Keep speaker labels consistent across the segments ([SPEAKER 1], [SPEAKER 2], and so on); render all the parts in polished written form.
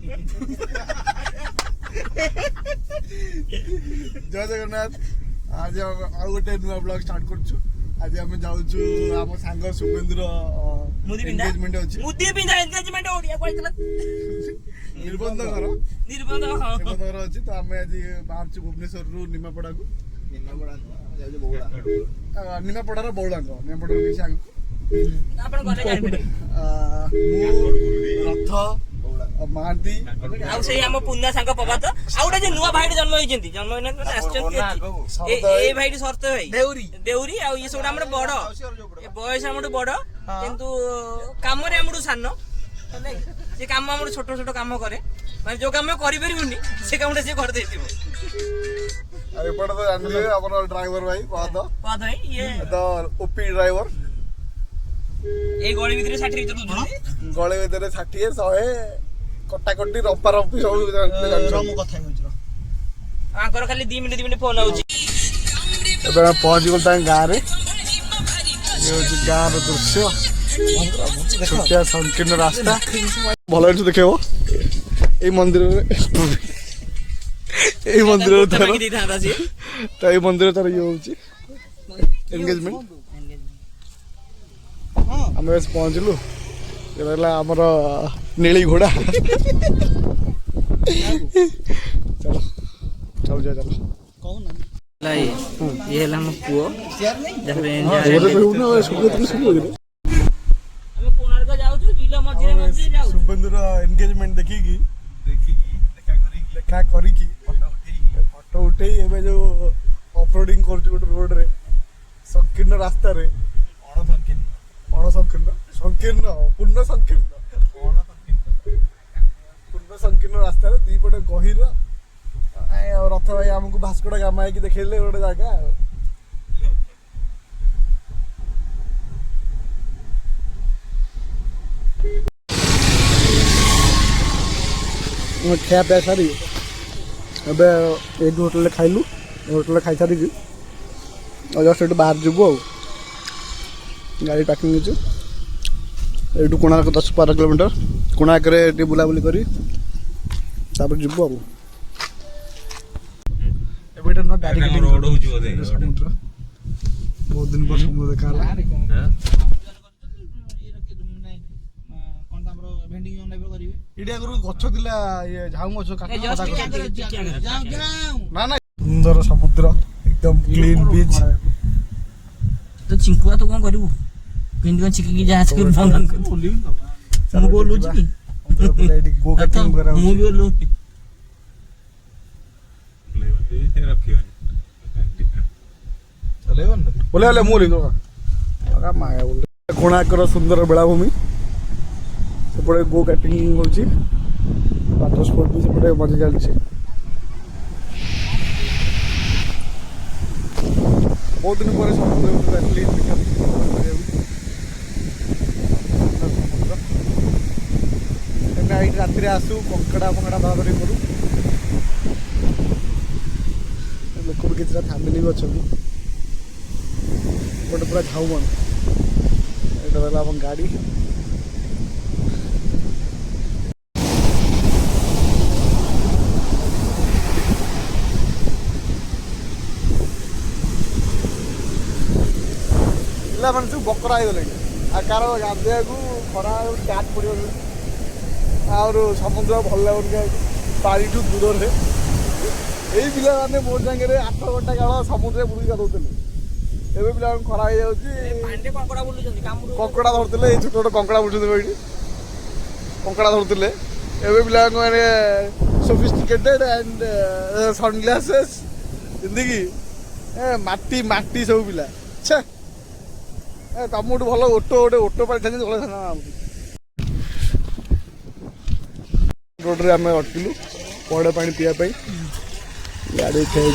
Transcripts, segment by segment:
[SPEAKER 1] जय जगन्नाथ। आज आउ गोटे नुआ ब्लॉग स्टार्ट करछु। आज हम जाउछु हम सांग शुभेंद्र एंगेजमेंट अछि।
[SPEAKER 2] मुदी पिंदा एंगेजमेंट ओडिया कहतला
[SPEAKER 1] निबंध घर अछि। तो हम आज बाहरछु भुवनेश्वर रु निमापड़ा को। निमापड़ा जाउछु बौला। निमापड़ा रो बौला को निमापड़ा किसी आगु
[SPEAKER 2] आपण गले जाई पड़े।
[SPEAKER 1] रथ महांती
[SPEAKER 2] आउ से हम पुन्ना सांग पबात आउडा जे नुआ भाईड जन्म होइजंती जन्म होइना माने आछंती ए भाईडी शर्त भाई देउरी आ ये सब हमर बड़ ए बयस हमर बड़ किंतु काम रे हमर सान से काम हमर छोट छोट काम करे माने जो काम करि परिबुनी से कामटा से कर देतिबो।
[SPEAKER 1] अरे पड़ तो जानले हमर ड्राइवर भाई पाद
[SPEAKER 2] भाई ये
[SPEAKER 1] तो ओपी ड्राइवर
[SPEAKER 2] ए गळी भितरे 60 भितर दुदुनी
[SPEAKER 1] गळे भितरे 60 100 कट्टा कट्टी रप्पा रप्पी सब
[SPEAKER 2] मु कथा कहछ आंकर खाली 2 मिनिट फोन आउची।
[SPEAKER 1] एबे पहुंच गल ता गां रे ये होची गां रो दृश्य छोटिया संकीर्ण रास्ता भलो से देखियो ए मंदिर रे ए मंदिर रे तार तो ए मंदिर तार ये होची एंगेजमेंट हम बस पहुंचलु ये रहला हमर नीली घोड़ा चलो चल जा चलो
[SPEAKER 2] कौन लाई ये हला हम पुओ जबरे हमें कोणार्क जाउछु बिलो मझिरे जाउ
[SPEAKER 1] शुभेंद्र एंगेजमेंट देखिकी देखा करी की फोटो उठेई एबे जो ऑफरोडिंग करछु गोटे रोड रे संकीर्ण रास्ता रे संकीर्ण पूर्ण संकीर्ण रास्ता रे दी पटे गहिर रथ भाई हमको भास्कोड़ा गामा की देखले गोटे जगह खिया पिया सारी अब एक होटल खाइलु होटल खाई सारी और जस्ट बाहर जीवु आ गाड़ी पार्किंग हो कोणार्क 10-12 किलोमीटर कोणार्क बुलाबुली करी जीवु आ समुद्र बहुत दिन पर समुद्र देखा गछ थिला ये झाऊ गछ ना ना सुंदर समुद्र एकदम क्लीन बीच
[SPEAKER 2] तो चिंकुआ तो कोन करिवु किंदी कोन चिकी जहाज के बंधन कर बोली हम बोलु जी
[SPEAKER 1] गो कटिंग करा
[SPEAKER 2] मु बोलु
[SPEAKER 1] बोले वाले मोली तो का माया बोले कोणार्क सुंदर बेलाभूमि सेपटे गो काटिंग होची वाटर स्पोर्ट भी सेपटे मजा चलছে बहुत दिन पर समुद्र क्लीन देखा नाइट रात्रि आसू कंकड़ा धरा धरी करू लोक भी कितना फैमिली भी अच्छा गोटे पूरा झाऊ मन यहाँ रहा हम गाड़ी पिला मैंने सब बकरा होगले कार गाधे को खरा स्टार्ट पड़ो और समुद्र भल लगे पानी दूर से यही पिला मैंने मोर सागे 8 घंटा काल समुद्र बुड़ी गाधुले एवं पिला खरा हो कंकड़ा धरते छोट छोट कंकड़ा बुलूँ ये कंकड़ा धरते एवं पिला मैंने सोफिस्टिकेटेड एंड सनग्लासेस पिंधिकी माटी माटी सब पिला छे तुम भल ओटो गोटे ओटो पाई रोड रे आम अटकिलु पड़े पानी पीवाई गाड़ी खाई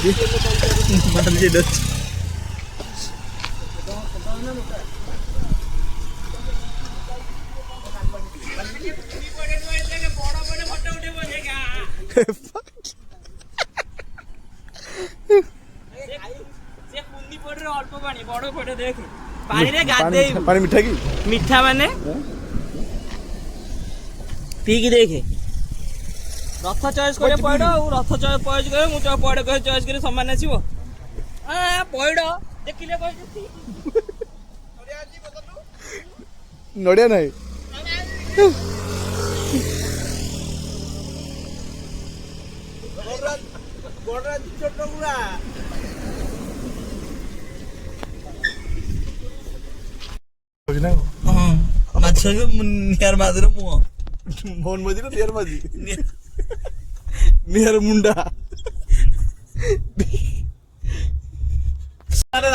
[SPEAKER 1] पानी मीठा की
[SPEAKER 2] मीठा माने पी की देखे ରଥ ଚଏସ୍ କରିବା ପଇଡ଼ ଆଉ ରଥ ଚଏସ୍ କରିବା ମୁଁ ପଇଡ଼ ଚଏସ୍ କରି ସମାନ ଆସିବ। ପଇଡ଼ ଦେଖିଲେ କହିଛି
[SPEAKER 1] ନଡ଼ିଆ ନାହିଁ
[SPEAKER 2] ମାଛ ନିଆର ମାଝିର ମୁହଁ
[SPEAKER 1] ମୋହନ ମାଝି ନା ନିହାର ମାଝି ନିହାର ମୁଣ୍ଡା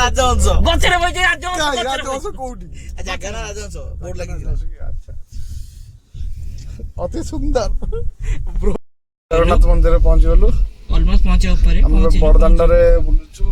[SPEAKER 2] ରାଜହଂସ ଗଛରେ ବଇଛି
[SPEAKER 1] ରାଜହଂସ କୋଉଠି
[SPEAKER 2] ଜାଗା ନା ରାଜହଂସ ବୋର୍ଡ ଲାଗିଥିଲା।
[SPEAKER 1] ଅତି ସୁନ୍ଦର ଜଗନ୍ନାଥ ମନ୍ଦିରରେ ପହଞ୍ଚିଗଲୁ।
[SPEAKER 2] ଅଲମୋଷ୍ଟ ପହଞ୍ଚିବା ଉପରେ
[SPEAKER 1] ଆମର ବଡ଼ଦାଣ୍ଡରେ ବୁଲୁଛୁ।